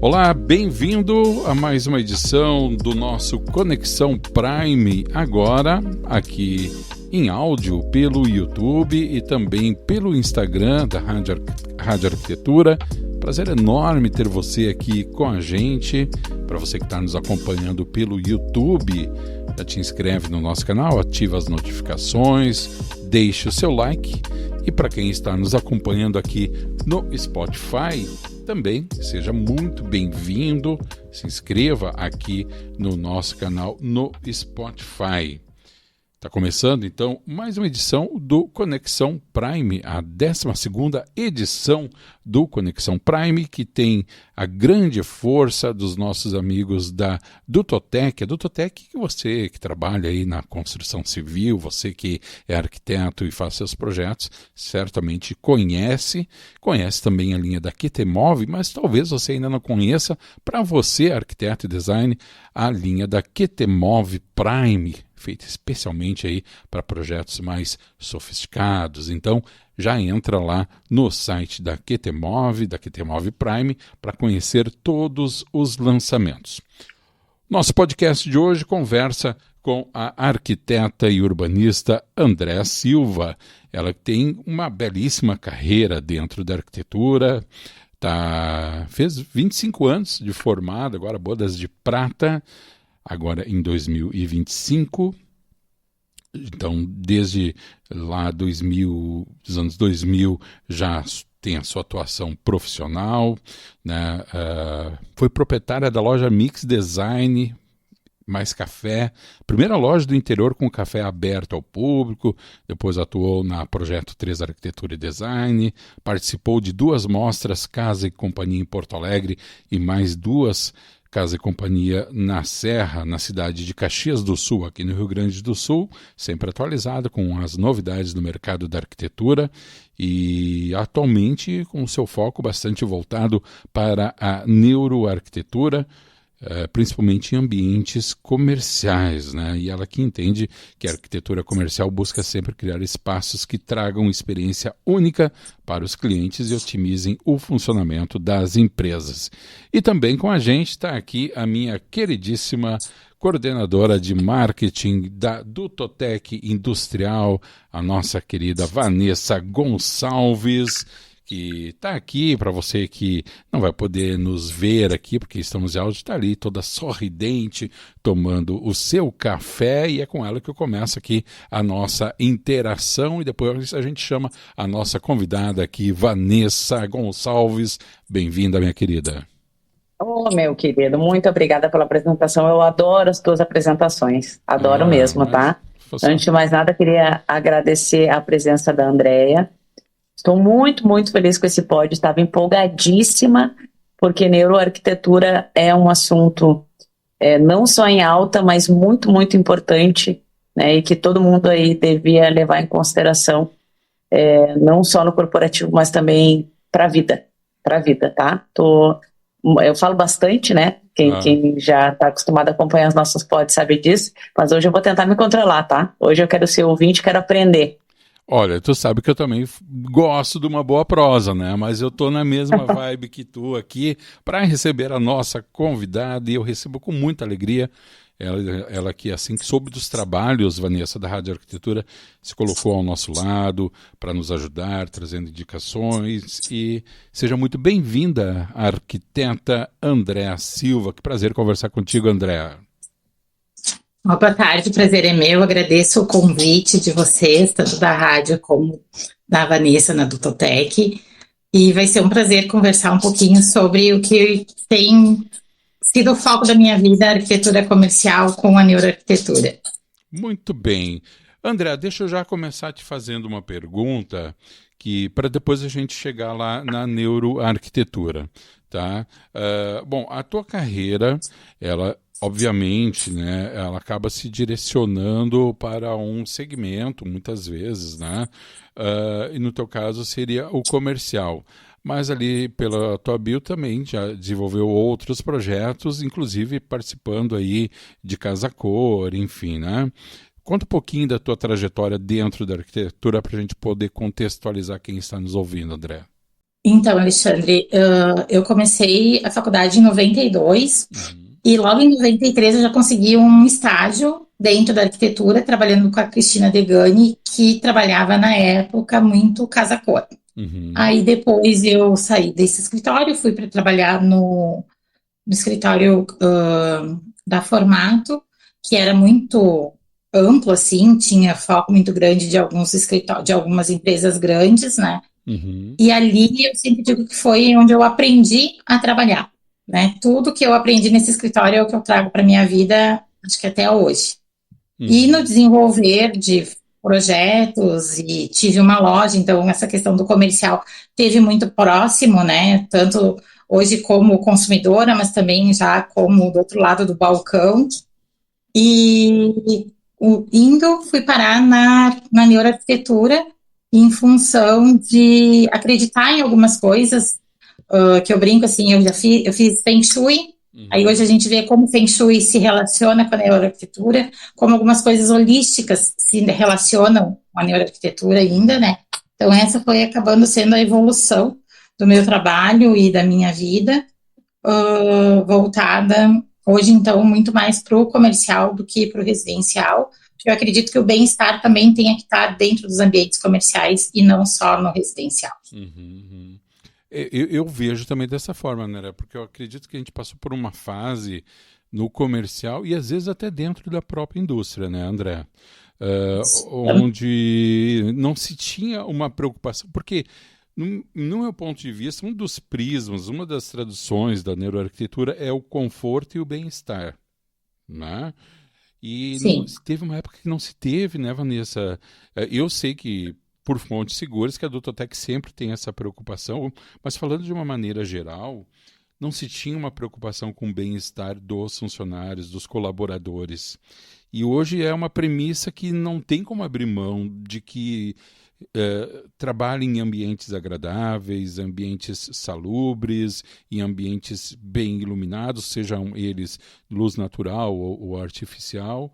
Olá, bem-vindo a mais uma edição do nosso Conexão Prime, agora aqui em áudio pelo YouTube e também pelo Instagram da Rádio Arquitetura. Prazer enorme ter você aqui com a gente. Para você que está nos acompanhando pelo YouTube, já te inscreve no nosso canal, ativa as notificações, deixe o seu like. E para quem está nos acompanhando aqui no Spotify, também seja muito bem-vindo, se inscreva aqui no nosso canal no Spotify. Está começando então mais uma edição do Conexão Prime, a 12ª edição do Conexão Prime, que tem a grande força dos nossos amigos da Dutotec. A Dutotec, que você que trabalha aí na construção civil, você que é arquiteto e faz seus projetos, certamente conhece também a linha da QTMove, mas talvez você ainda não conheça, para você, arquiteto e design, a linha da QTMove Prime, feita especialmente aí para projetos mais sofisticados. Então, já entra lá no site da QTMove Prime, para conhecer todos os lançamentos. Nosso podcast de hoje conversa com a arquiteta e urbanista Andréa Silva. Ela tem uma belíssima carreira dentro da arquitetura, fez 25 anos de formada, agora bodas de prata, agora em 2025, então desde lá dos anos 2000 já tem a sua atuação profissional, né? Foi proprietária da loja Mix Design Mais Café, primeira loja do interior com café aberto ao público, depois atuou na Projeto 3 Arquitetura e Design, participou de 2 mostras Casa e Companhia em Porto Alegre e mais 2 Casa e Companhia na Serra, na cidade de Caxias do Sul, aqui no Rio Grande do Sul, sempre atualizada com as novidades do mercado da arquitetura e atualmente com o seu foco bastante voltado para a neuroarquitetura, principalmente em ambientes comerciais, né? E ela que entende que a arquitetura comercial busca sempre criar espaços que tragam experiência única para os clientes e otimizem o funcionamento das empresas. E também com a gente está aqui a minha queridíssima coordenadora de marketing da Dutotec Industrial, a nossa querida Vanessa Gonçalves, que está aqui. Para você que não vai poder nos ver aqui, porque estamos em áudio, está ali toda sorridente, tomando o seu café, e é com ela que eu começo aqui a nossa interação, e depois a gente chama a nossa convidada aqui, Vanessa Gonçalves. Bem-vinda, minha querida. Meu querido, muito obrigada pela apresentação. Eu adoro as tuas apresentações, adoro mesmo, tá? Antes de mais nada, queria agradecer a presença da Andréa. Estou muito, muito feliz com esse pódio, estava empolgadíssima, porque neuroarquitetura é um assunto não só em alta, mas muito, muito importante, né, e que todo mundo aí devia levar em consideração, não só no corporativo, mas também para a vida, tá? Eu falo bastante, né? Quem já está acostumado a acompanhar os nossos pods sabe disso, mas hoje eu vou tentar me controlar, tá? Hoje eu quero ser ouvinte, quero aprender. Olha, tu sabe que eu também gosto de uma boa prosa, né? Mas eu tô na mesma vibe que tu aqui para receber a nossa convidada, e eu recebo com muita alegria. Ela que, assim que soube dos trabalhos, Vanessa, da Rádio Arquitetura, se colocou ao nosso lado para nos ajudar, trazendo indicações. E seja muito bem-vinda, a arquiteta Andréa Silva. Que prazer conversar contigo, Andréa. Boa tarde, o prazer é meu. Agradeço o convite de vocês, tanto da rádio como da Vanessa na Dutotec. E vai ser um prazer conversar um pouquinho sobre o que tem sido o foco da minha vida, a arquitetura comercial com a neuroarquitetura. Muito bem. André, deixa eu já começar te fazendo uma pergunta, que para depois a gente chegar lá na neuroarquitetura, tá? Bom, a tua carreira, ela obviamente, né, ela acaba se direcionando para um segmento, muitas vezes, né? E no teu caso seria o comercial. Mas ali pela tua bio também já desenvolveu outros projetos, inclusive participando aí de Casa Cor, enfim, né? Conta um pouquinho da tua trajetória dentro da arquitetura para a gente poder contextualizar quem está nos ouvindo, André. Então, Alexandre, eu comecei a faculdade em 92 e logo em 93 eu já consegui um estágio dentro da arquitetura, trabalhando com a Cristina Degani, que trabalhava na época muito casa-cor. Aí depois eu saí desse escritório, fui para trabalhar no escritório da Formato, que era muito amplo, assim, tinha foco muito grande de alguns escritórios, de algumas empresas grandes, né? E ali eu sempre digo que foi onde eu aprendi a trabalhar, né? Tudo que eu aprendi nesse escritório é o que eu trago para minha vida, acho que até hoje. E no desenvolver de projetos, e tive uma loja, então essa questão do comercial teve muito próximo, né? Tanto hoje como consumidora, mas também já como do outro lado do balcão. E fui parar na neuroarquitetura em função de acreditar em algumas coisas, que eu brinco assim, eu fiz Feng Shui, aí hoje a gente vê como Feng Shui se relaciona com a neuroarquitetura, como algumas coisas holísticas se relacionam com a neuroarquitetura ainda, né? Então essa foi acabando sendo a evolução do meu trabalho e da minha vida, voltada hoje, então, muito mais para o comercial do que para o residencial. Eu acredito que o bem-estar também tenha que estar dentro dos ambientes comerciais e não só no residencial. Eu vejo também dessa forma, né? Porque eu acredito que a gente passou por uma fase no comercial e às vezes até dentro da própria indústria, né, André? Onde não se tinha uma preocupação, porque no meu ponto de vista, um dos prismas, uma das traduções da neuroarquitetura é o conforto e o bem-estar, né? E teve uma época que não se teve, né, Vanessa? Eu sei que, por fontes seguras, que a Doutotec sempre tem essa preocupação, mas falando de uma maneira geral, não se tinha uma preocupação com o bem-estar dos funcionários, dos colaboradores. E hoje é uma premissa que não tem como abrir mão de que trabalhe em ambientes agradáveis, ambientes salubres, em ambientes bem iluminados, sejam eles luz natural ou artificial.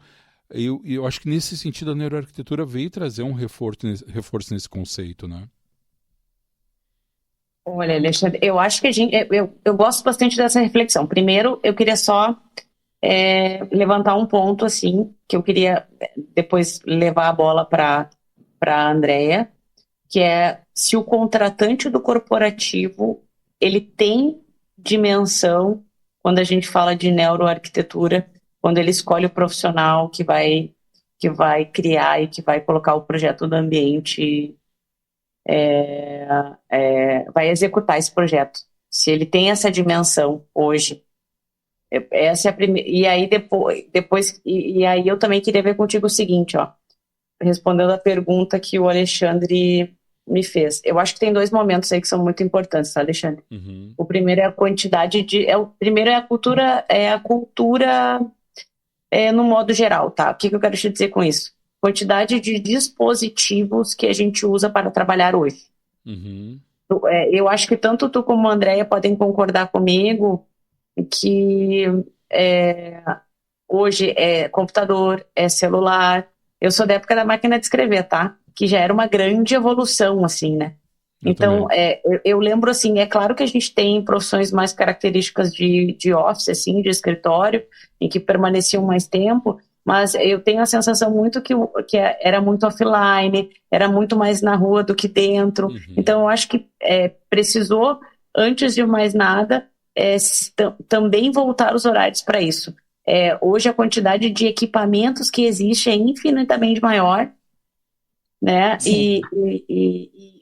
Eu acho que nesse sentido a neuroarquitetura veio trazer um reforço nesse conceito, né? Olha, Alexandre, eu acho que eu gosto bastante dessa reflexão. Primeiro, eu queria só levantar um ponto, assim, que eu queria depois levar a bola para a Andrea, que é se o contratante do corporativo ele tem dimensão quando a gente fala de neuroarquitetura, quando ele escolhe o profissional que vai criar e que vai colocar o projeto do ambiente, vai executar esse projeto. Se ele tem essa dimensão hoje. Essa é a primeira. E aí depois e aí eu também queria ver contigo o seguinte, ó, respondendo a pergunta que o Alexandre me fez. Eu acho que tem dois momentos aí que são muito importantes, tá, Alexandre? O primeiro é a quantidade o primeiro é a cultura no modo geral, tá? O que eu quero te dizer com isso? Quantidade de dispositivos que a gente usa para trabalhar hoje. Eu acho que tanto tu como a Andrea podem concordar comigo que hoje é computador, é celular. Eu sou da época da máquina de escrever, tá? Que já era uma grande evolução, assim, né? Então, eu lembro, assim, é claro que a gente tem profissões mais características de office, assim, de escritório, em que permaneciam mais tempo, mas eu tenho a sensação muito que era muito offline, era muito mais na rua do que dentro. Então, eu acho que precisou, antes de mais nada, também voltar os horários para isso. Hoje a quantidade de equipamentos que existe é infinitamente maior, né? E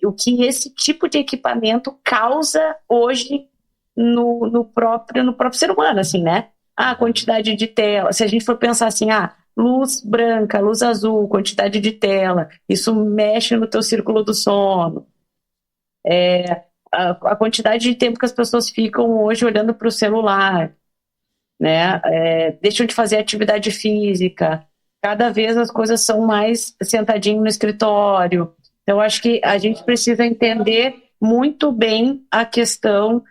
o que esse tipo de equipamento causa hoje no próprio ser humano, assim, né? A quantidade de tela, se a gente for pensar assim, luz branca, luz azul, quantidade de tela, isso mexe no teu círculo do sono. A quantidade de tempo que as pessoas ficam hoje olhando para o celular, né? Deixam de fazer atividade física, cada vez as coisas são mais sentadinho no escritório. Então, acho que a gente precisa entender muito bem a questão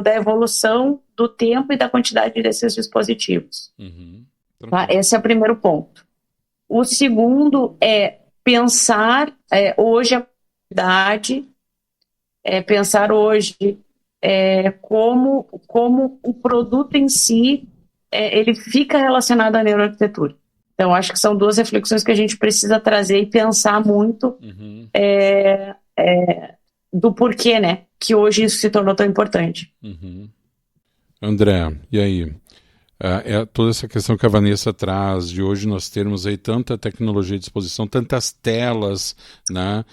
da evolução do tempo e da quantidade desses dispositivos. Tá? Esse é o primeiro ponto. O segundo é pensar hoje a quantidade pensar hoje como o produto em si ele fica relacionado à neuroarquitetura. Então, acho que são duas reflexões que a gente precisa trazer e pensar muito do porquê, né, que hoje isso se tornou tão importante. André, e aí? Toda essa questão que a Vanessa traz, de hoje nós termos aí tanta tecnologia à disposição, tantas telas, né?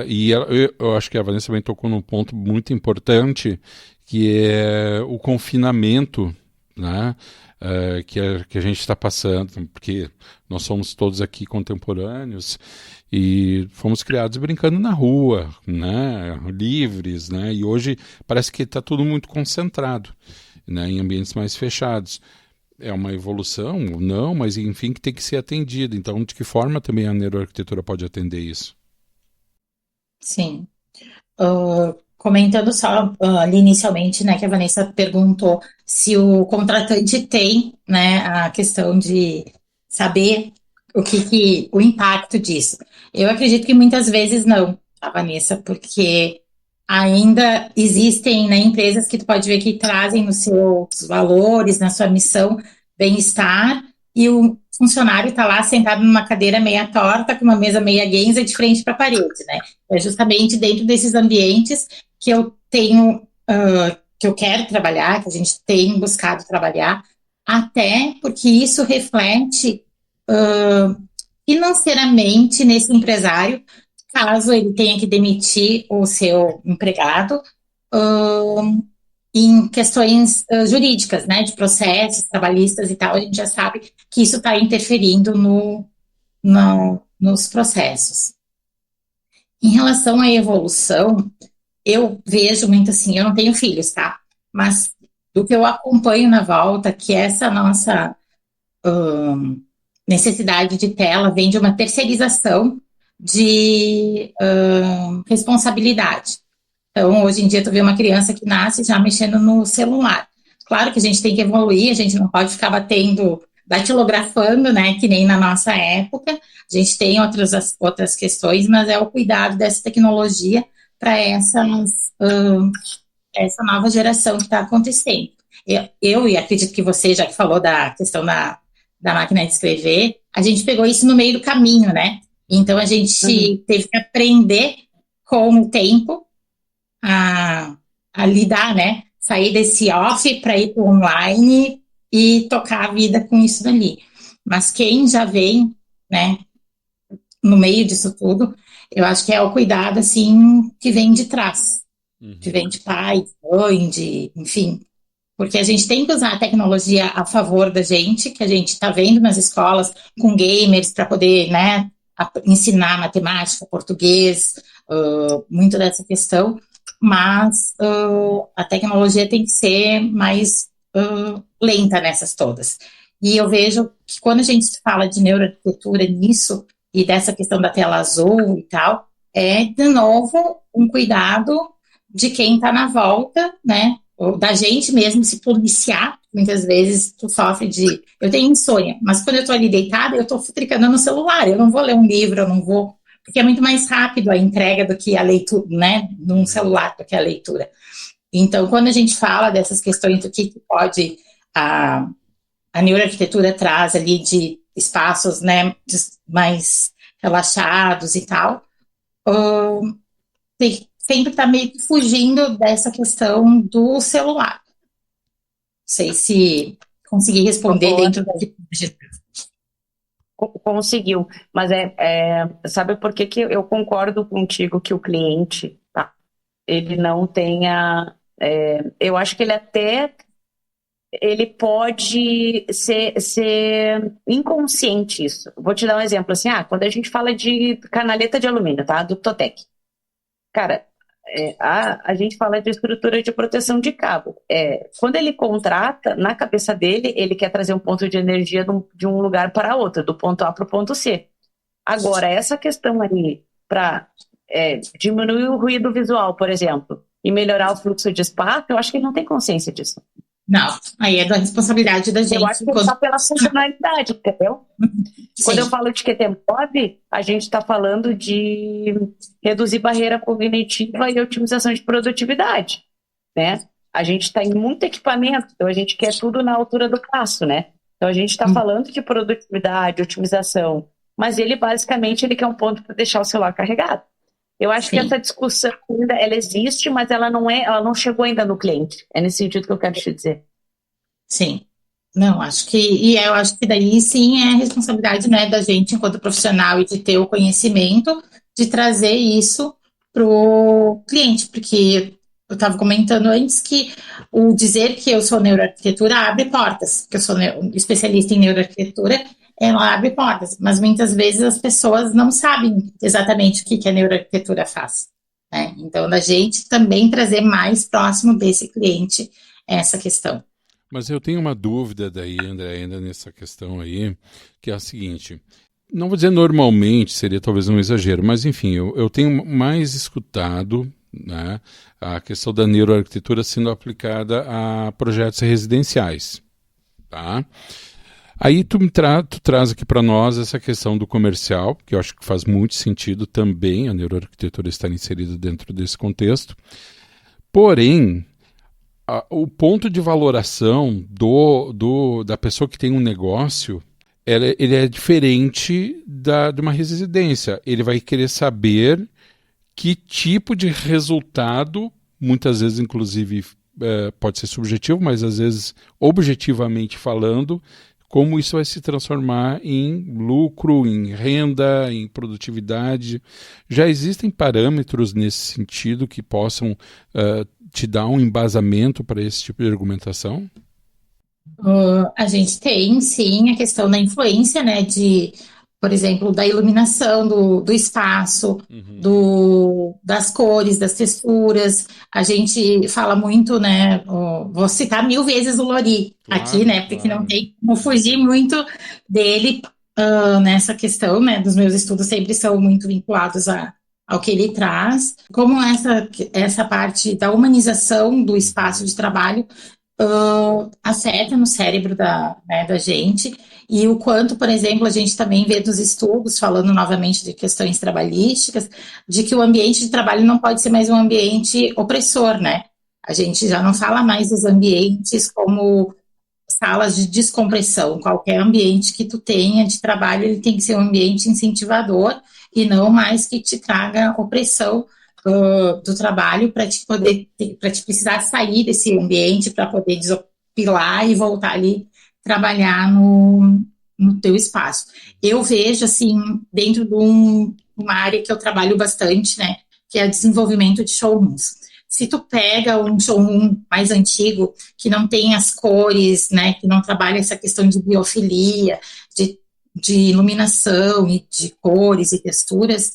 E eu acho que a Vanessa também tocou num ponto muito importante, que é o confinamento, né? Que a gente está passando, porque nós somos todos aqui contemporâneos e fomos criados brincando na rua, né? Livres, né? E hoje parece que está tudo muito concentrado, né, em ambientes mais fechados. É uma evolução? Não, mas enfim, que tem que ser atendido. Então, de que forma também a neuroarquitetura pode atender isso? Sim. Comentando só ali inicialmente, né, que a Vanessa perguntou se o contratante tem, né, a questão de saber o impacto disso. Eu acredito que muitas vezes não, a Vanessa, porque ainda existem, né, empresas que tu pode ver que trazem nos seus valores, na sua missão, bem-estar, e o funcionário está lá sentado numa cadeira meia torta, com uma mesa meia guenza de frente para a parede, né? É justamente dentro desses ambientes que eu tenho, que eu quero trabalhar, que a gente tem buscado trabalhar, até porque isso reflete financeiramente nesse empresário, caso ele tenha que demitir o seu empregado, em questões jurídicas, né, de processos trabalhistas e tal, a gente já sabe que isso está interferindo nos processos. Em relação à evolução, eu vejo muito assim, eu não tenho filhos, tá? Mas do que eu acompanho na volta, que essa nossa necessidade de tela vem de uma terceirização de responsabilidade. Então, hoje em dia, tu vê uma criança que nasce já mexendo no celular. Claro que a gente tem que evoluir, a gente não pode ficar datilografando, né, que nem na nossa época. A gente tem outras questões, mas é o cuidado dessa tecnologia para essa nova geração que está acontecendo. E acredito que você, já que falou da questão da máquina de escrever, a gente pegou isso no meio do caminho, né? Então, a gente teve que aprender com o tempo a lidar, né? Sair desse off para ir para o online e tocar a vida com isso dali. Mas quem já vem, né, no meio disso tudo, eu acho que é o cuidado, assim, que vem de trás. Que vem de pai, mãe, enfim. Porque a gente tem que usar a tecnologia a favor da gente, que a gente está vendo nas escolas com gamers para poder, né, ensinar matemática, português, muito dessa questão, mas a tecnologia tem que ser mais lenta nessas todas. E eu vejo que quando a gente fala de neuroarquitetura nisso, e dessa questão da tela azul e tal, é, de novo, um cuidado de quem está na volta, né, ou da gente mesmo se policiar. Muitas vezes tu sofre eu tenho insônia, mas quando eu estou ali deitada, eu estou futricando no celular, eu não vou ler um livro, eu não vou, porque é muito mais rápido a entrega do que a leitura, né, num celular, do que a leitura. Então, quando a gente fala dessas questões do que pode a neuroarquitetura traz ali de espaços, né, mais relaxados e tal, sempre está meio que fugindo dessa questão do celular. Não sei se consegui responder dentro do que... Conseguiu, mas sabe por que eu concordo contigo que o cliente, tá, ele não tenha, eu acho que ele pode ser inconsciente isso. Vou te dar um exemplo, assim, quando a gente fala de canaleta de alumínio, tá, do Totec, cara, a gente fala de estrutura de proteção de cabo. Quando ele contrata, na cabeça dele, ele quer trazer um ponto de energia de um lugar para outro, do ponto A para o ponto C. Agora, essa questão ali para diminuir o ruído visual, por exemplo, e melhorar o fluxo de espaço, eu acho que ele não tem consciência disso. Não, aí é da responsabilidade da gente. Eu acho que é só pela funcionalidade, entendeu? Quando eu falo de QT-Mob, a gente está falando de reduzir barreira cognitiva e otimização de produtividade, né? A gente está em muito equipamento, então a gente quer tudo na altura do passo, né? Então a gente está falando de produtividade, otimização, mas ele basicamente ele quer um ponto para deixar o celular carregado. Eu acho que essa discussão ainda ela existe, mas ela não chegou ainda no cliente. É nesse sentido que eu quero te dizer. Sim. Não, eu acho que daí sim é a responsabilidade, né, da gente enquanto profissional e de ter o conhecimento de trazer isso para o cliente, porque eu estava comentando antes que o dizer que eu sou neuroarquitetura abre portas, que eu sou especialista em neuroarquitetura, ela abre portas, mas muitas vezes as pessoas não sabem exatamente o que a neuroarquitetura faz, né? Então, da gente também trazer mais próximo desse cliente essa questão. Mas eu tenho uma dúvida daí, André, ainda nessa questão aí, que é a seguinte, não vou dizer normalmente, seria talvez um exagero, mas enfim, eu tenho mais escutado, né, a questão da neuroarquitetura sendo aplicada a projetos residenciais, tá? Aí tu traz aqui para nós essa questão do comercial, que eu acho que faz muito sentido também a neuroarquitetura estar inserida dentro desse contexto. Porém, o ponto de valoração da pessoa que tem um negócio, ele é diferente de uma residência. Ele vai querer saber que tipo de resultado, muitas vezes inclusive pode ser subjetivo, mas às vezes objetivamente falando, como isso vai se transformar em lucro, em renda, em produtividade. Já existem parâmetros nesse sentido que possam te dar um embasamento para esse tipo de argumentação? A gente tem, sim, a questão da influência, né, por exemplo, da iluminação do espaço, das cores, das texturas. A gente fala muito, né, vou citar 1000 vezes o Lori aqui, né, porque não tem como fugir muito dele nessa questão, né, dos meus estudos sempre são muito vinculados ao que ele traz. Como essa parte da humanização do espaço de trabalho afeta no cérebro da gente, e o quanto, por exemplo, a gente também vê dos estudos, falando novamente de questões trabalhísticas, de que o ambiente de trabalho não pode ser mais um ambiente opressor, né? A gente já não fala mais dos ambientes como salas de descompressão. Qualquer ambiente que tu tenha de trabalho, ele tem que ser um ambiente incentivador e não mais que te traga opressão do trabalho para te precisar sair desse ambiente para poder desopilar e voltar ali trabalhar no teu espaço. Eu vejo, assim, dentro de uma área que eu trabalho bastante, né, que é o desenvolvimento de showrooms. Se tu pega um showroom mais antigo, que não tem as cores, né, que não trabalha essa questão de biofilia, de iluminação e de cores e texturas,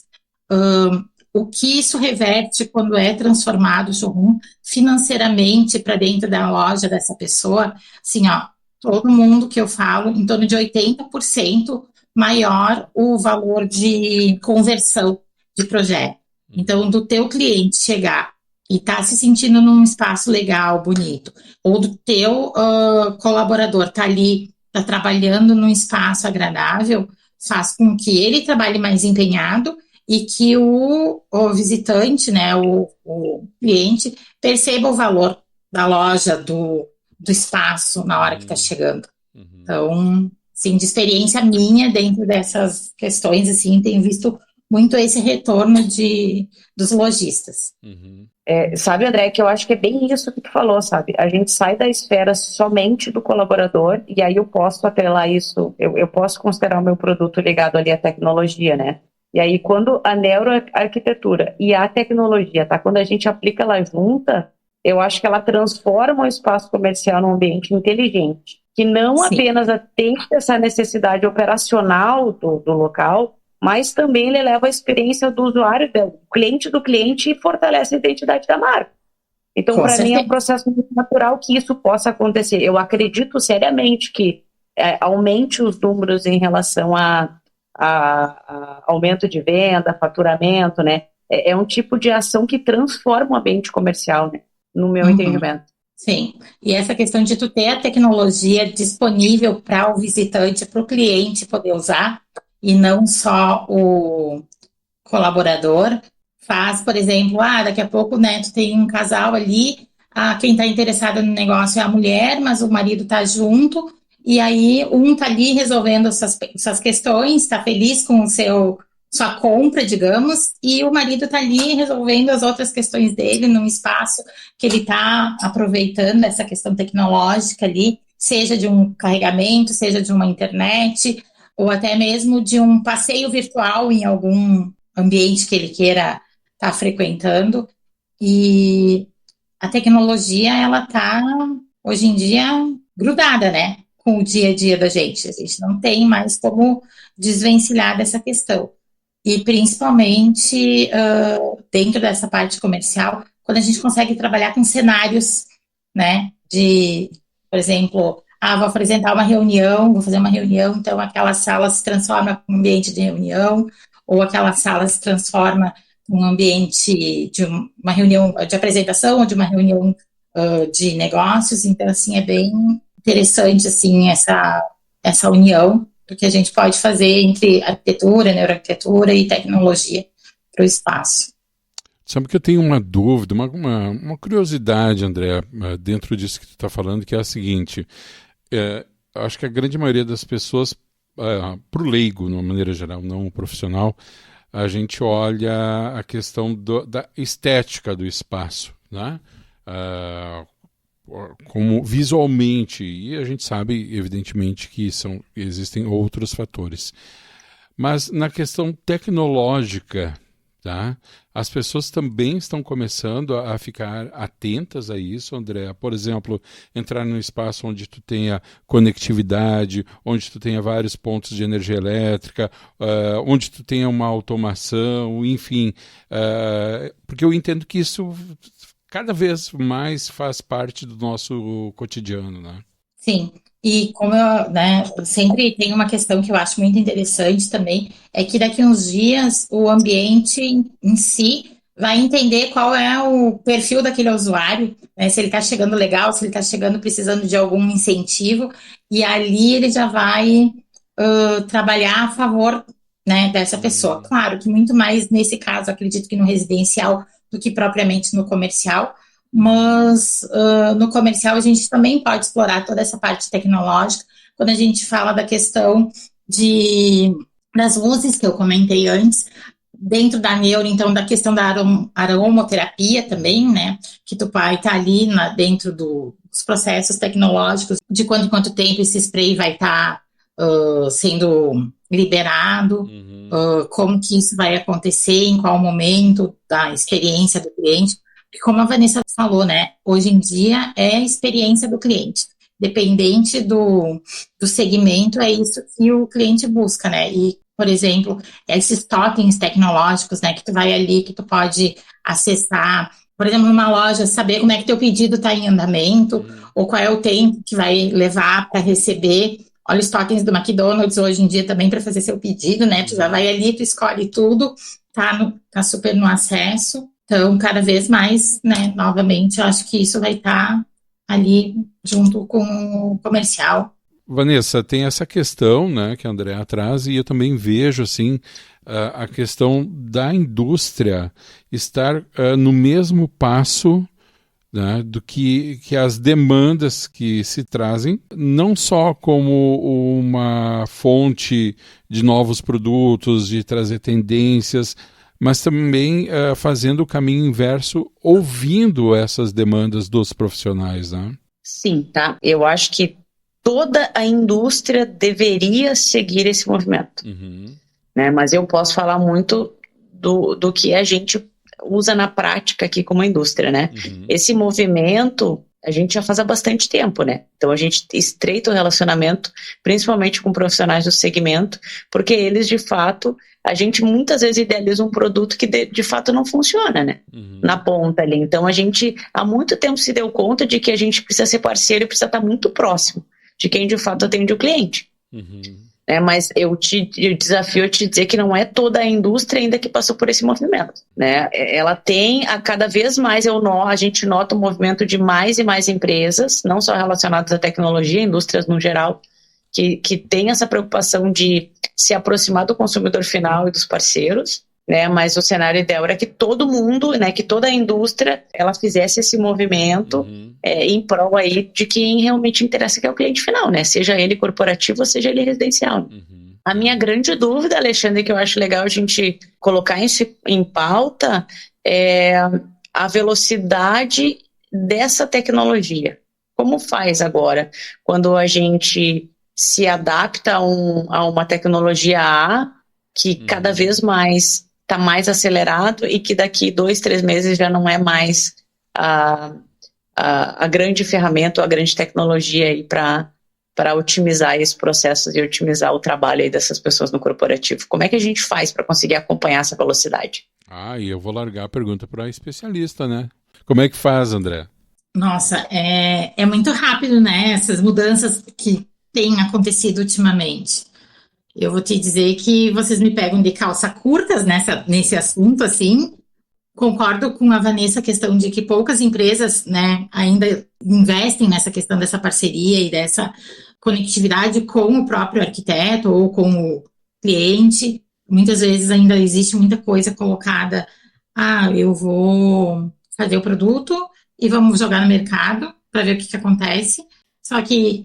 o que isso reverte quando é transformado o showroom financeiramente para dentro da loja dessa pessoa, assim, ó, todo mundo que eu falo, em torno de 80% maior o valor de conversão de projeto. Então, do teu cliente chegar e estar se sentindo num espaço legal, bonito, ou do teu colaborador estar ali, estar trabalhando num espaço agradável, faz com que ele trabalhe mais empenhado e que o visitante, né, o cliente, perceba o valor da loja, do espaço na hora que está chegando. Então, assim, de experiência minha dentro dessas questões, assim, tenho visto muito esse retorno dos lojistas. Sabe, André, que eu acho que é bem isso que tu falou, sabe? A gente sai da esfera somente do colaborador e aí eu posso atrelar isso, eu posso considerar o meu produto ligado ali à tecnologia, né? E aí, quando a neuroarquitetura e a tecnologia, tá? Quando a gente aplica ela junta, eu acho que ela transforma o espaço comercial num ambiente inteligente, que não apenas atende essa necessidade operacional do local, mas também ele leva a experiência do usuário, do cliente e fortalece a identidade da marca. Então, para mim, é um processo muito natural que isso possa acontecer. Eu acredito seriamente que aumente os números em relação a aumento de venda, faturamento, né? É um tipo de ação que transforma o ambiente comercial, né? No meu entendimento. Sim, e essa questão de tu ter a tecnologia disponível para o visitante, para o cliente poder usar, e não só o colaborador, faz, por exemplo, daqui a pouco, né, tu tem um casal ali, quem está interessado no negócio é a mulher, mas o marido está junto, e aí um está ali resolvendo essas questões, está feliz com sua compra, digamos, e o marido está ali resolvendo as outras questões dele num espaço que ele está aproveitando essa questão tecnológica ali, seja de um carregamento, seja de uma internet, ou até mesmo de um passeio virtual em algum ambiente que ele queira estar frequentando. E a tecnologia, ela está, hoje em dia, grudada, né, com o dia a dia da gente. A gente não tem mais como desvencilhar dessa questão. E principalmente dentro dessa parte comercial, quando a gente consegue trabalhar com cenários, né, por exemplo, vou apresentar uma reunião, vou fazer uma reunião, então aquela sala se transforma em um ambiente de reunião, ou aquela sala se transforma em um ambiente de uma reunião de apresentação, ou de uma reunião de negócios. Então, assim, é bem interessante, assim, essa união do que a gente pode fazer entre arquitetura, neuroarquitetura e tecnologia para o espaço. Sabe que eu tenho uma dúvida, uma curiosidade, André, dentro disso que tu está falando, que é a seguinte: acho que a grande maioria das pessoas, para o leigo, de uma maneira geral, não o profissional, a gente olha a questão da estética do espaço, né? Como visualmente, e a gente sabe, evidentemente, que existem outros fatores. Mas na questão tecnológica, tá? As pessoas também estão começando a ficar atentas a isso, André. Por exemplo, entrar num espaço onde tu tenha conectividade, onde tu tenha vários pontos de energia elétrica, onde tu tenha uma automação, enfim. Porque eu entendo que isso cada vez mais faz parte do nosso cotidiano, né? Sim. E como eu sempre tenho uma questão que eu acho muito interessante também, é que daqui a uns dias o ambiente em si vai entender qual é o perfil daquele usuário, né? Se ele está chegando legal, se ele está chegando precisando de algum incentivo, e ali ele já vai trabalhar a favor, né, dessa pessoa. Claro que muito mais nesse caso, acredito que no residencial do que propriamente no comercial, mas no comercial a gente também pode explorar toda essa parte tecnológica, quando a gente fala da questão das luzes que eu comentei antes, dentro da neuro, então, da questão da aromoterapia também, né, que tu vai estar ali dentro dos processos tecnológicos, de quanto em quanto tempo esse spray vai estar sendo liberado, como que isso vai acontecer, em qual momento da experiência do cliente. Porque como a Vanessa falou, né, hoje em dia é a experiência do cliente. Dependente do segmento, é isso que o cliente busca, né? E, por exemplo, esses totens tecnológicos, né, que tu vai ali, que tu pode acessar, por exemplo, numa loja, saber como é que teu pedido está em andamento, ou qual é o tempo que vai levar para receber. Olha os totens do McDonald's hoje em dia também para fazer seu pedido, né? Tu já vai ali, tu escolhe tudo, tá super no acesso. Então, cada vez mais, né, novamente, eu acho que isso vai estar ali junto com o comercial. Vanessa, tem essa questão, né, que a Andrea traz, e eu também vejo assim, a questão da indústria estar no mesmo passo, né, do que as demandas que se trazem, não só como uma fonte de novos produtos, de trazer tendências, mas também fazendo o caminho inverso, ouvindo essas demandas dos profissionais, né? Sim, tá. Eu acho que toda a indústria deveria seguir esse movimento, né? Mas eu posso falar muito do que a gente usa na prática aqui como indústria, né? Esse movimento a gente já faz há bastante tempo, né? Então a gente estreita o relacionamento, principalmente com profissionais do segmento, porque eles, de fato, a gente muitas vezes idealiza um produto que de fato não funciona, né? Na ponta ali. Então a gente há muito tempo se deu conta de que a gente precisa ser parceiro e precisa estar muito próximo de quem de fato atende o cliente. né? Mas eu desafio a te dizer que não é toda a indústria ainda que passou por esse movimento, né? Ela tem, a cada vez mais a gente nota o movimento de mais e mais empresas, não só relacionadas à tecnologia, indústrias no geral, que tem essa preocupação de se aproximar do consumidor final e dos parceiros, né? Mas o cenário ideal era que todo mundo, né, que toda a indústria, ela fizesse esse movimento em prol aí de quem realmente interessa, que é o cliente final, né? Seja ele corporativo ou seja ele residencial. A minha grande dúvida, Alexandre, que eu acho legal a gente colocar isso em pauta, é a velocidade dessa tecnologia. Como faz agora, quando a gente se adapta a uma tecnologia A, que cada vez mais está mais acelerado e que daqui 2, 3 meses já não é mais a grande ferramenta, a grande tecnologia aí para otimizar esses processos e otimizar o trabalho aí dessas pessoas no corporativo. Como é que a gente faz para conseguir acompanhar essa velocidade? E eu vou largar a pergunta para a especialista, né? Como é que faz, André? Nossa, é muito rápido, né? Essas mudanças que têm acontecido ultimamente. Eu vou te dizer que vocês me pegam de calça curtas nesse assunto, assim. Concordo com a Vanessa, a questão de que poucas empresas, né, ainda investem nessa questão dessa parceria e dessa conectividade com o próprio arquiteto ou com o cliente. Muitas vezes ainda existe muita coisa colocada, eu vou fazer o produto e vamos jogar no mercado para ver o que acontece. Só que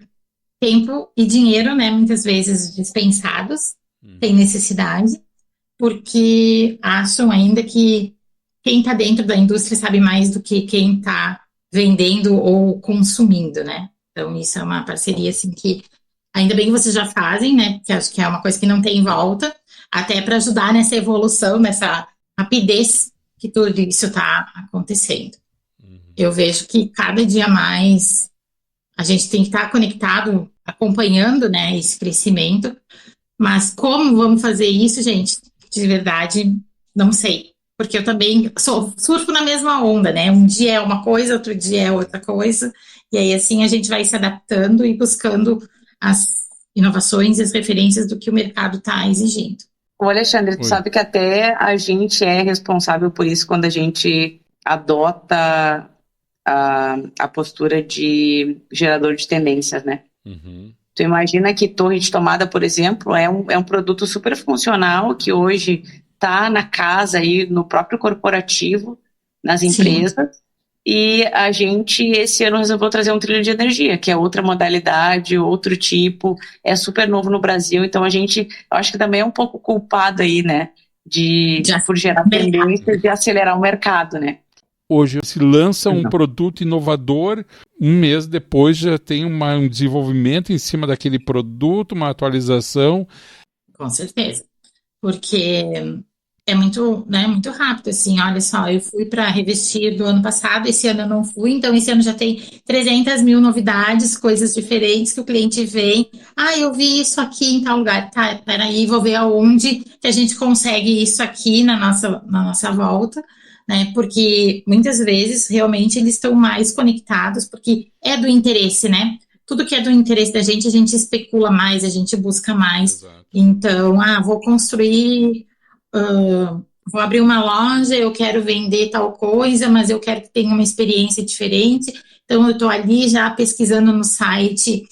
tempo e dinheiro, né, muitas vezes dispensados, tem necessidade, porque acham ainda que quem está dentro da indústria sabe mais do que quem está vendendo ou consumindo, né? Então, isso é uma parceria, assim, que ainda bem que vocês já fazem, né? Que acho que é uma coisa que não tem volta, até para ajudar nessa evolução, nessa rapidez que tudo isso está acontecendo. Eu vejo que cada dia mais a gente tem que estar conectado, acompanhando, né, esse crescimento, mas como vamos fazer isso, gente? De verdade, não sei. Porque eu também surfo na mesma onda, né? Um dia é uma coisa, outro dia é outra coisa. E aí, assim, a gente vai se adaptando e buscando as inovações e as referências do que o mercado está exigindo. Ô, Alexandre, tu sabe que até a gente é responsável por isso quando a gente adota a postura de gerador de tendências, né? Tu imagina que torre de tomada, por exemplo, é um produto super funcional que hoje está na casa aí, no próprio corporativo, nas empresas. Sim. E a gente, esse ano, resolveu trazer um trilho de energia, que é outra modalidade, outro tipo, é super novo no Brasil, então eu acho que também é um pouco culpado aí, né, por gerar tendências e acelerar o mercado, né. Hoje se lança um produto inovador, um mês depois já tem um desenvolvimento em cima daquele produto, uma atualização. Com certeza, porque é muito, né, muito rápido, assim, olha só, eu fui para Revestir do ano passado, esse ano eu não fui, então esse ano já tem 300 mil novidades, coisas diferentes que o cliente vem, eu vi isso aqui em tal lugar, tá, peraí, vou ver aonde que a gente consegue isso aqui na nossa volta, né, porque muitas vezes realmente eles estão mais conectados, porque é do interesse, né, tudo que é do interesse da gente, a gente especula mais, a gente busca mais. Exato. Então, vou construir, vou abrir uma loja, eu quero vender tal coisa, mas eu quero que tenha uma experiência diferente, então eu estou ali já pesquisando no site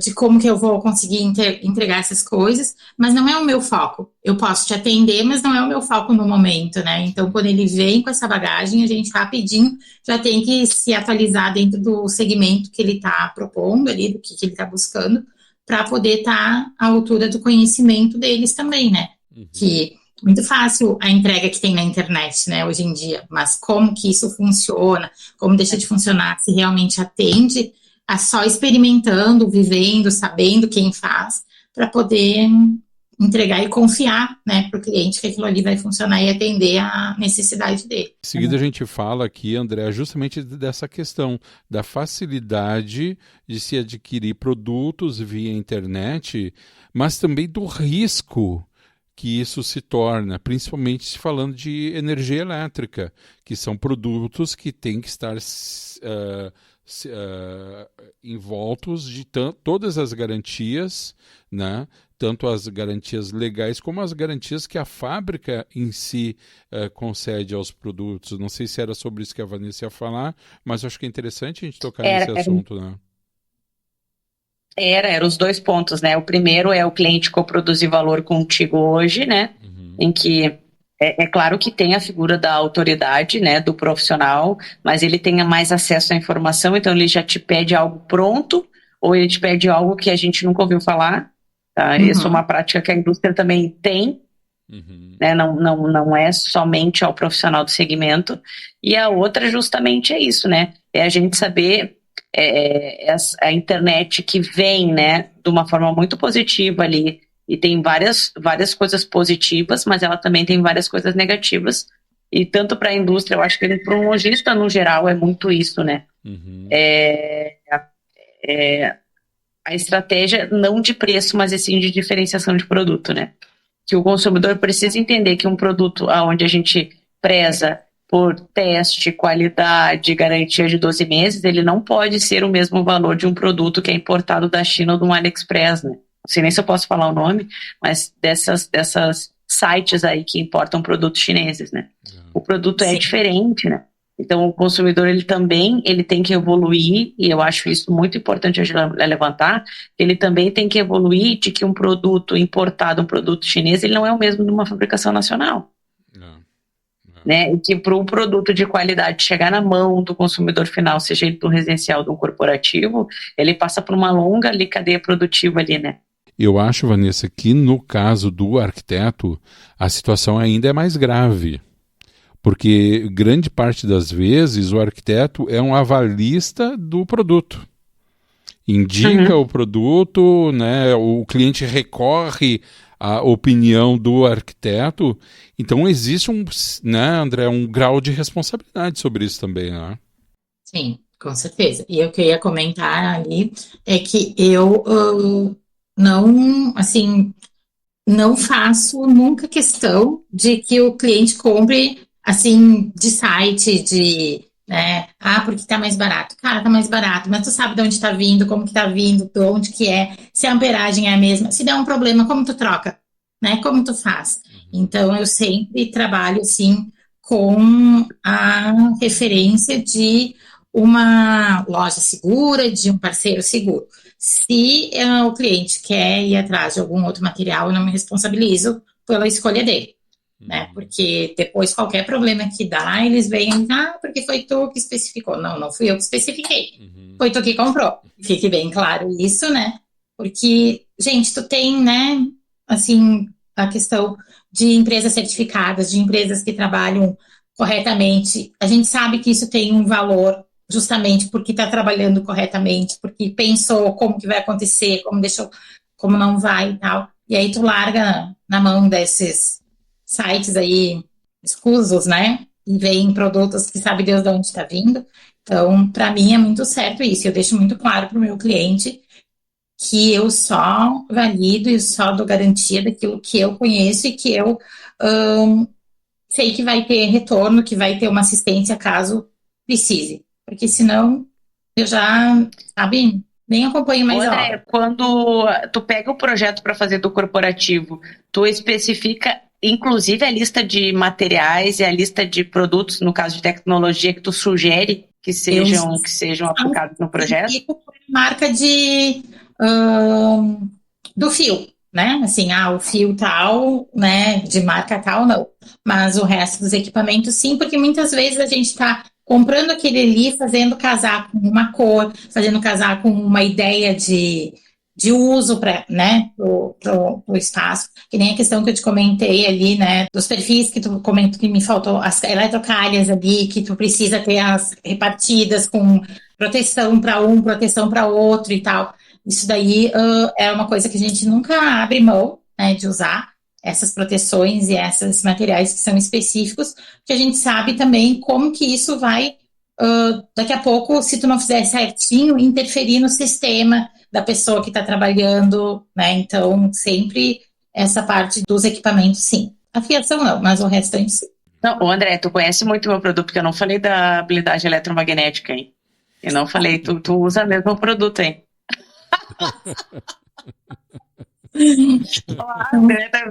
de como que eu vou conseguir entregar essas coisas, mas não é o meu foco. Eu posso te atender, mas não é o meu foco no momento, né? Então, quando ele vem com essa bagagem, a gente rapidinho já tem que se atualizar dentro do segmento que ele está propondo ali, do que ele está buscando, para poder estar à altura do conhecimento deles também, né? Que muito fácil a entrega que tem na internet, né, hoje em dia, mas como que isso funciona, como deixa de funcionar, se realmente atende, só experimentando, vivendo, sabendo quem faz, para poder entregar e confiar, né, para o cliente que aquilo ali vai funcionar e atender a necessidade dele. Em seguida a gente fala aqui, André, justamente dessa questão da facilidade de se adquirir produtos via internet, mas também do risco que isso se torna, principalmente se falando de energia elétrica, que são produtos que têm que estar envoltos de todas as garantias, né, tanto as garantias legais como as garantias que a fábrica em si concede aos produtos. Não sei se era sobre isso que a Vanessa ia falar, mas eu acho que é interessante a gente tocar nesse assunto, né? Eram os 2 pontos, né? O primeiro é o cliente coproduzir valor contigo hoje, né? Em que é claro que tem a figura da autoridade, né, do profissional, mas ele tenha mais acesso à informação, então ele já te pede algo pronto, ou ele te pede algo que a gente nunca ouviu falar, tá? Isso é uma prática que a indústria também tem, né? Não é somente ao profissional do segmento. E a outra justamente é isso, né? É a gente saber a internet que vem, né, de uma forma muito positiva ali, e tem várias coisas positivas, mas ela também tem várias coisas negativas. E tanto para a indústria, eu acho que para um lojista no geral é muito isso, né? A estratégia não de preço, mas sim de diferenciação de produto, né? Que o consumidor precisa entender que um produto onde a gente preza por teste, qualidade, garantia de 12 meses, ele não pode ser o mesmo valor de um produto que é importado da China ou do AliExpress, né? Não sei nem se eu posso falar o nome, mas dessas sites aí que importam produtos chineses, né? O produto é diferente, né? Então, o consumidor, ele tem que evoluir, e eu acho isso muito importante a levantar, ele também tem que evoluir de que um produto importado, um produto chinês, ele não é o mesmo de uma fabricação nacional. Né? E que para um produto de qualidade chegar na mão do consumidor final, seja ele do residencial ou do corporativo, ele passa por uma longa cadeia produtiva ali, né? Eu acho, Vanessa, que no caso do arquiteto, a situação ainda é mais grave. Porque grande parte das vezes o arquiteto é um avalista do produto. Indica o produto, né, o cliente recorre à opinião do arquiteto. Então existe né, André, um grau de responsabilidade sobre isso também, né? Sim, com certeza. E o que eu ia comentar ali é que eu não faço nunca questão de que o cliente compre assim de site, né? Porque tá mais barato. Cara, tá mais barato, mas tu sabe de onde tá vindo, como que tá vindo, de onde que é, se a amperagem é a mesma. Se der um problema, como tu troca, né? Como tu faz? Então, eu sempre trabalho, assim, com a referência de uma loja segura, de um parceiro seguro. Se o cliente quer ir atrás de algum outro material, eu não me responsabilizo pela escolha dele, né? Porque depois qualquer problema que dá, eles vêm, porque foi tu que especificou. Não fui eu que especifiquei. Foi tu que comprou. Fique bem claro isso, né? Porque, gente, tu tem, né, assim, a questão de empresas certificadas, de empresas que trabalham corretamente. A gente sabe que isso tem um valor justamente porque está trabalhando corretamente, porque pensou como que vai acontecer, como deixou, como não vai e tal. E aí tu larga na mão desses sites aí escusos, né? E vem produtos que sabe Deus de onde está vindo. Então, para mim é muito certo isso. Eu deixo muito claro para o meu cliente que eu só valido e só dou garantia daquilo que eu conheço e que eu sei que vai ter retorno, que vai ter uma assistência caso precise. Porque senão eu já, sabe, nem acompanho mais a obra. Quando tu pega o projeto para fazer do corporativo, tu especifica inclusive a lista de materiais e a lista de produtos, no caso de tecnologia, que tu sugere que sejam aplicados no projeto? Marca do fio, né? Assim, o fio tal, né? De marca tal, não. Mas o resto dos equipamentos, sim, porque muitas vezes a gente está comprando aquele ali, fazendo casar com uma cor, fazendo casar com uma ideia de uso para, né, pro espaço, que nem a questão que eu te comentei ali, né, dos perfis que tu comentou que me faltou, as eletrocalhas ali, que tu precisa ter as repartidas com proteção para um, proteção para outro e tal. Isso daí é uma coisa que a gente nunca abre mão, né, de usar essas proteções e esses materiais que são específicos, porque a gente sabe também como que isso vai, daqui a pouco, se tu não fizer certinho, interferir no sistema da pessoa que está trabalhando, né? Então, sempre essa parte dos equipamentos, sim. A fiação não, mas o restante sim. Não, André, tu conhece muito meu produto, porque eu não falei da habilidade eletromagnética, hein? Eu não falei, tu usa mesmo o produto, hein?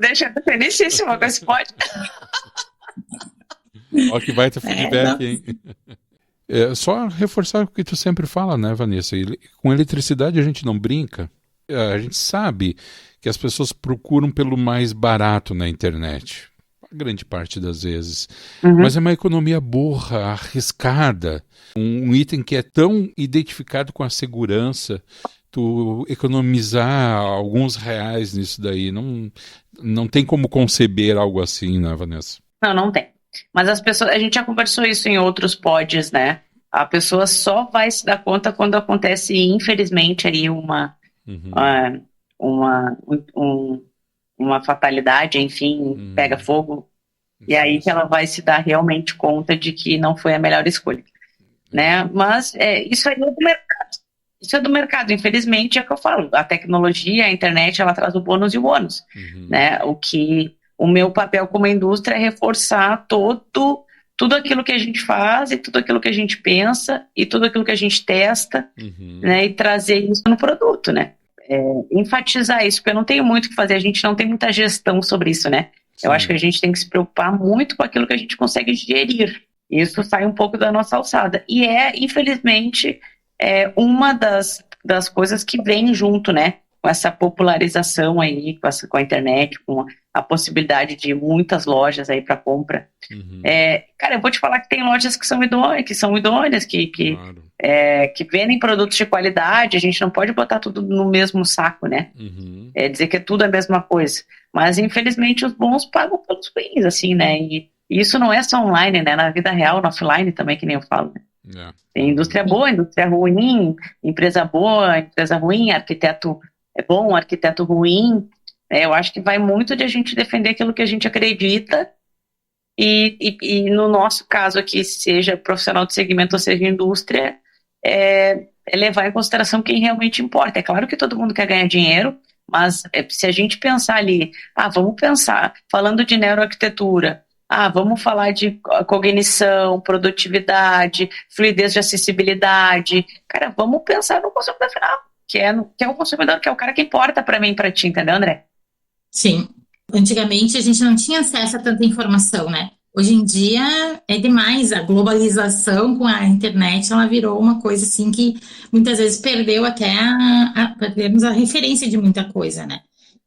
Deixa eu felicíssima com esse pode. Olha que baita feedback, hein? Só reforçar o que tu sempre fala, né, Vanessa? Com eletricidade a gente não brinca. A gente sabe que as pessoas procuram pelo mais barato na internet, a grande parte das vezes. Mas é uma economia burra, arriscada. Um item que é tão identificado com a segurança, tu economizar alguns reais nisso daí, não tem como conceber algo assim, né, Vanessa? Não tem. Mas as pessoas, a gente já conversou isso em outros pods, né? A pessoa só vai se dar conta quando acontece, infelizmente, aí uma fatalidade, enfim, pega fogo, e aí que ela vai se dar realmente conta de que não foi a melhor escolha, né? Mas isso aí é do mercado. Isso é do mercado, infelizmente, é o que eu falo. A tecnologia, a internet, ela traz o bônus e o ônus, né? O meu papel como indústria é reforçar tudo aquilo que a gente faz e tudo aquilo que a gente pensa e tudo aquilo que a gente testa, né? E trazer isso no produto, né? Enfatizar isso, porque eu não tenho muito o que fazer, a gente não tem muita gestão sobre isso, né? Sim. Eu acho que a gente tem que se preocupar muito com aquilo que a gente consegue gerir. Isso sai um pouco da nossa alçada. E infelizmente, uma das coisas que vem junto, né? Com essa popularização aí, com a internet, com a possibilidade de muitas lojas aí para compra. Cara, eu vou te falar que tem lojas que são idôneas, claro. Que vendem produtos de qualidade. A gente não pode botar tudo no mesmo saco, né? Dizer que é tudo a mesma coisa. Mas, infelizmente, os bons pagam pelos ruins, assim, né? E isso não é só online, né? Na vida real, no offline também, que nem eu falo, né? Tem indústria boa, indústria ruim, empresa boa, empresa ruim, arquiteto bom, arquiteto ruim. Eu acho que vai muito de a gente defender aquilo que a gente acredita e no nosso caso aqui, seja profissional de segmento ou seja indústria, levar em consideração quem realmente importa. É claro que todo mundo quer ganhar dinheiro, mas se a gente pensar ali, vamos pensar, falando de neuroarquitetura, vamos falar de cognição, produtividade, fluidez de acessibilidade. Cara, vamos pensar no consumidor final, que é o consumidor, que é o cara que importa para mim e para ti, entendeu, André? Sim. Antigamente a gente não tinha acesso a tanta informação, né? Hoje em dia é demais. A globalização com a internet, ela virou uma coisa assim que muitas vezes perdeu até perdemos a referência de muita coisa, né?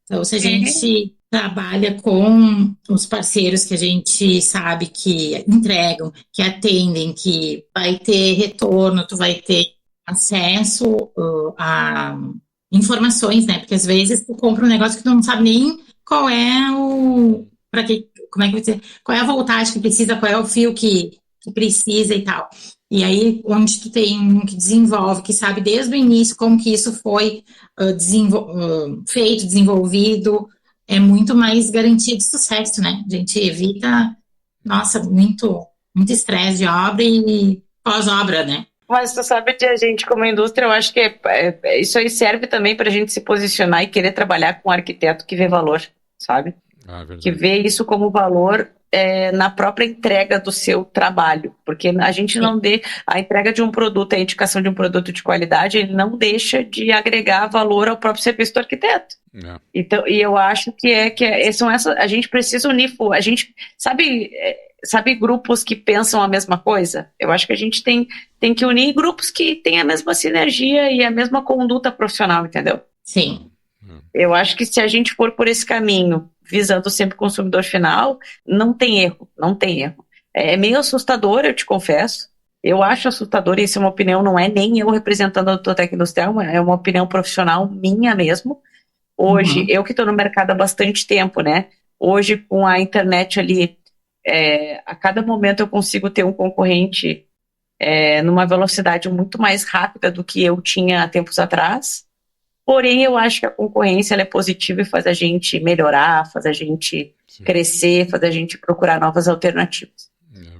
Então, se a gente trabalha com os parceiros que a gente sabe que entregam, que atendem, que vai ter retorno, tu vai ter acesso a informações, né? Porque às vezes tu compra um negócio que tu não sabe nem qual é como é que vai dizer, qual é a voltagem que precisa, qual é o fio que precisa e tal. E aí, onde tu tem um que desenvolve, que sabe desde o início como que isso foi feito, desenvolvido, é muito mais garantia de sucesso, né? A gente evita, muito estresse de obra e pós-obra, né? Mas tu sabe que a gente, como indústria, eu acho que isso aí serve também para a gente se posicionar e querer trabalhar com um arquiteto que vê valor, sabe? Que vê isso como valor na própria entrega do seu trabalho, porque a gente não a entrega de um produto, a indicação de um produto de qualidade, ele não deixa de agregar valor ao próprio serviço do arquiteto. Então, e eu acho que a gente precisa unir, a gente sabe grupos que pensam a mesma coisa? Eu acho que a gente tem que unir grupos que têm a mesma sinergia e a mesma conduta profissional, entendeu? Sim. Eu acho que se a gente for por esse caminho, visando sempre o consumidor final, não tem erro. É meio assustador, eu te confesso. Eu acho assustador, e isso é uma opinião, não é nem eu representando a Dutotec Industrial, é uma opinião profissional minha mesmo. Hoje, eu que estou no mercado há bastante tempo, né? Hoje, com a internet ali, a cada momento eu consigo ter um concorrente numa velocidade muito mais rápida do que eu tinha há tempos atrás. Porém, eu acho que a concorrência ela é positiva e faz a gente melhorar, faz a gente crescer, faz a gente procurar novas alternativas.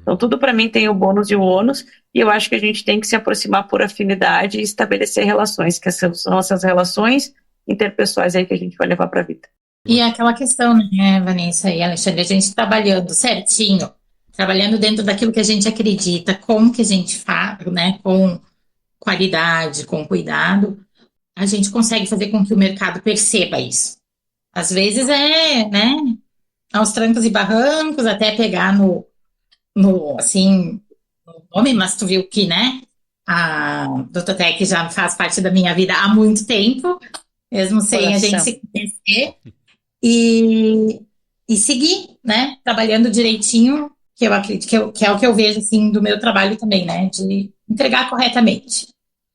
Então, tudo para mim tem o bônus e o ônus, e eu acho que a gente tem que se aproximar por afinidade e estabelecer relações, que são nossas relações interpessoais aí que a gente vai levar para a vida. E aquela questão, né, Vanessa e Alexandre, a gente trabalhando certinho, trabalhando dentro daquilo que a gente acredita, como que a gente faz, né, com qualidade, com cuidado, a gente consegue fazer com que o mercado perceba isso. Às vezes né, aos trancos e barrancos, até pegar no nome, mas tu viu que, né, a Dutotec já faz parte da minha vida há muito tempo, mesmo sem a gente se conhecer, e seguir, né, trabalhando direitinho, que eu acredito que é o que eu vejo, assim, do meu trabalho também, né, de entregar corretamente,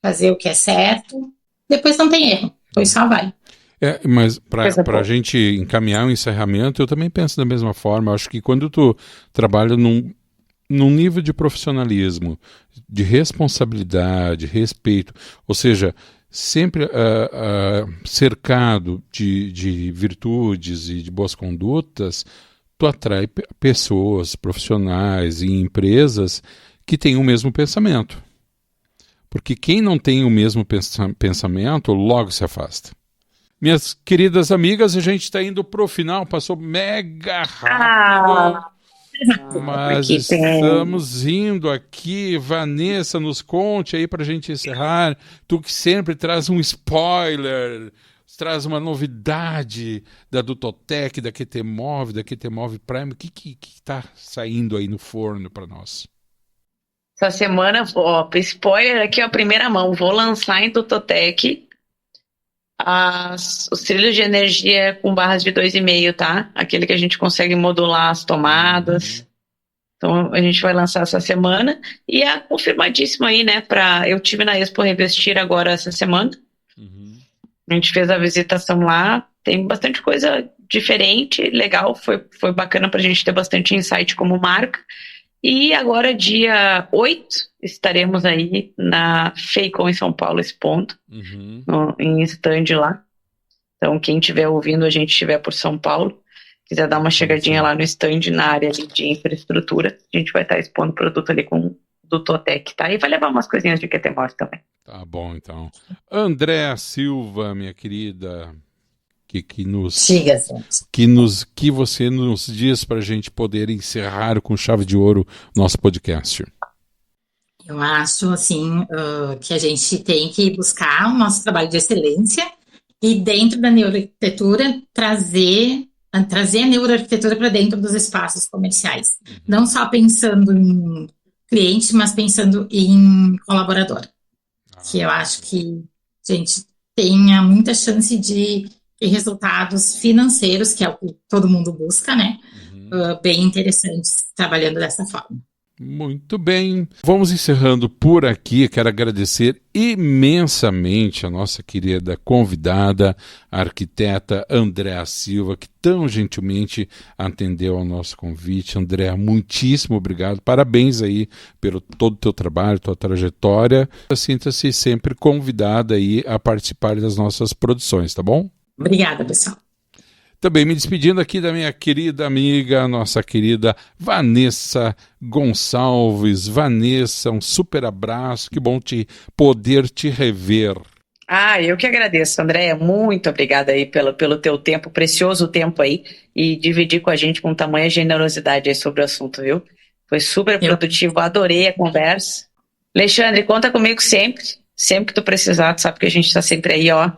fazer o que é certo, depois não tem erro, depois só vai. Mas para a gente encaminhar o encerramento, eu também penso da mesma forma. Eu acho que quando tu trabalha num nível de profissionalismo, de responsabilidade, respeito, ou seja, sempre cercado de virtudes e de boas condutas, tu atrai pessoas, profissionais e empresas que têm o mesmo pensamento. Porque quem não tem o mesmo pensamento, logo se afasta. Minhas queridas amigas, a gente está indo para o final, passou mega rápido, mas estamos indo aqui. Vanessa, nos conte aí para a gente encerrar, tu que sempre traz um spoiler, traz uma novidade da Dutotec, da QTMOV, da QTMOV Prime, o que está saindo aí no forno para nós? Essa semana, spoiler aqui, a primeira mão, vou lançar em Dutotec os trilhos de energia com barras de 2,5, tá? Aquele que a gente consegue modular as tomadas. Então, a gente vai lançar essa semana. E é confirmadíssimo aí, né? Eu tive na Expo Revestir agora essa semana. A gente fez a visitação lá. Tem bastante coisa diferente, legal. Foi bacana pra gente ter bastante insight como marca. E agora, dia 8, estaremos aí na FEICOM em São Paulo, expondo, em stand lá. Então, quem estiver ouvindo, a gente estiver por São Paulo, quiser dar uma chegadinha lá no stand, na área ali de infraestrutura, a gente vai estar expondo produto ali com o Dutotec, tá? E vai levar umas coisinhas de QTMOV também. Tá bom, então. Andréa Silva, minha querida, que você nos diz para a gente poder encerrar com chave de ouro nosso podcast? Eu acho, assim, que a gente tem que buscar o nosso trabalho de excelência e dentro da neuroarquitetura trazer a neuroarquitetura para dentro dos espaços comerciais. Não só pensando em cliente, mas pensando em colaborador. Que eu acho que a gente tenha muita chance de resultados financeiros, que é o que todo mundo busca, né? Bem interessantes, trabalhando dessa forma. Muito bem. Vamos encerrando por aqui. Quero agradecer imensamente a nossa querida convidada, a arquiteta Andréa Silva, que tão gentilmente atendeu ao nosso convite. Andréa, muitíssimo obrigado. Parabéns aí pelo todo o teu trabalho, tua trajetória. Sinta-se sempre convidada aí a participar das nossas produções, tá bom? Obrigada, pessoal. Também me despedindo aqui da minha querida amiga, nossa querida Vanessa Gonçalves. Vanessa, um super abraço, que bom poder te rever. Eu que agradeço, Andréa, muito obrigada aí pelo teu tempo, precioso tempo aí, e dividir com a gente com tamanha generosidade aí sobre o assunto, viu? Foi super produtivo, adorei a conversa. Alexandre, conta comigo sempre que tu precisar, tu sabe que a gente tá sempre aí, ó.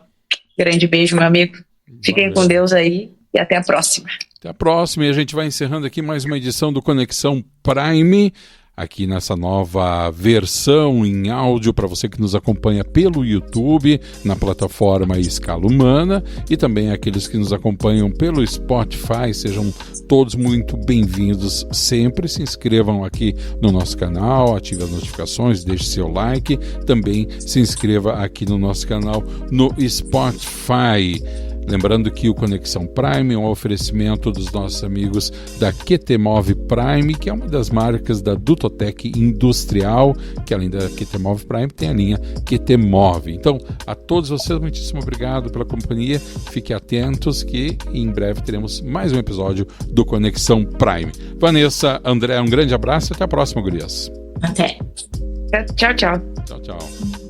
Grande beijo, meu amigo. Fiquem com Deus aí e até a próxima. Até a próxima, e a gente vai encerrando aqui mais uma edição do Conexão Prime, aqui nessa nova versão em áudio para você que nos acompanha pelo YouTube, na plataforma Escala Humana, e também aqueles que nos acompanham pelo Spotify. Sejam todos muito bem-vindos sempre. Se inscrevam aqui no nosso canal, ative as notificações, deixe seu like. Também se inscreva aqui no nosso canal no Spotify. Lembrando que o Conexão Prime é um oferecimento dos nossos amigos da QTMOV Prime, que é uma das marcas da Dutotec Industrial, que além da QTMOV Prime tem a linha QTMOV. Então, a todos vocês, muitíssimo obrigado pela companhia. Fiquem atentos que em breve teremos mais um episódio do Conexão Prime. Vanessa, André, um grande abraço e até a próxima, gurias. Até. Tchau, tchau. Tchau, tchau.